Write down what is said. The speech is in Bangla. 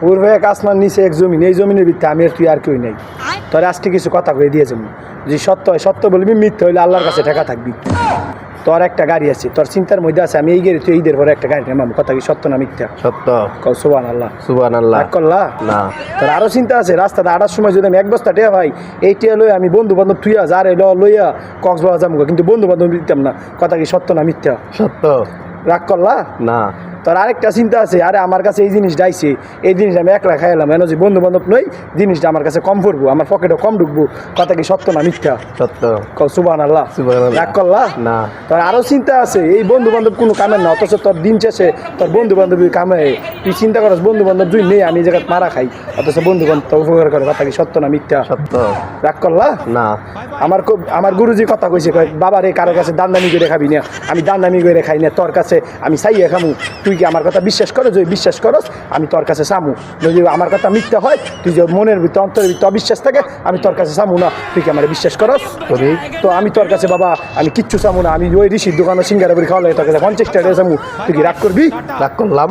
পূর্বে এক আসমান নিচে এক জমিন, এই জমিনের ভিত্তি আমি আর তুই আর কেউ নেই। তোর আজকে কিছু কথা কয়ে দিয়ে যাবো, যদি সত্য হয় সত্য বলবি, মিথ্যা হইলে আল্লাহর কাছে ঠেকা থাকবি। তোর একটা গাড়ি আছে, তোর চিন্তার মধ্যে আছে আমি এই গাড়ি, তুই ঈদের পরে একটা গাড়ি নামাবো, কথা কি সত্য না মিথ্যা? সত্য। কও সুবহানাল্লাহ। সুবহানাল্লাহ। রাগ করলা না। তোর আরো চিন্তা আছে, রাস্তাতে আটার সময় যদি আমি এক বস্তা টিয়া ভাই, এই টিয়া লই আমি বন্ধু বান্ধব তুইয়া যারে লইয়া কক্সবাজার যাবো, কিন্তু বন্ধু বান্ধব দিতাম না, কথা কি সত্য না মিথ্যা? সত্য। রাগ করলা না। তোর আরেকটা চিন্তা আছে, আরে আমার কাছে এই জিনিসটা আইছে, এই জিনিসটা আমি একলা খাইলাম, এনে যে বন্ধু বান্ধব নই, জিনিসটা আমার কাছে কম পড়বো, আমার পকেটে কম ঢুকবো, কথা কি সত্য না মিথ্যা? সত্য। কও সুবহানাল্লাহ। সুবহানাল্লাহ। রাগ করলা না। তোর আরো চিন্তা আছে, এই বন্ধু বান্ধব কোনো কামের না, অথচ তোর দিন শেষে তোর বন্ধু বান্ধবী কামে, তুই চিন্তা করস বন্ধু বান্ধব দুই নেই, আমি এই জায়গায় মারা খাই, অথচ বন্ধু বান্ধব উপকার করে, কথা কি সত্য না মিথ্যা? সত্য। রাগ করলা না। আমার গুরুজি কথা কইছে, কয় বাবা রে কারো কাছে দান্দামি করে খাবি না, আমি দান্দামি করে খাই না, তোর কাছে আমি চাইয়া খামু, তুই কি আমার কথা বিশ্বাস করো? যদি বিশ্বাস করস আমি তোর কাছে চামু, যদি আমার কথা মিথ্যা হয়, তুই যে মনের ভিতরে অন্তরের ভিতরে অবিশ্বাস থাকে, আমি তোর কাছে চামু না, তুই কি আমার বিশ্বাস করস? করি। তো আমি তোর কাছে বাবা আমি কিচ্ছু চামু না, আমি ওই ঋষির দোকানে সিঙ্গারা করে খাওয়া লাগে, তোর কাছে 50 টাকা চামু, তুই কি রাগ করবি? রাগ করলাম।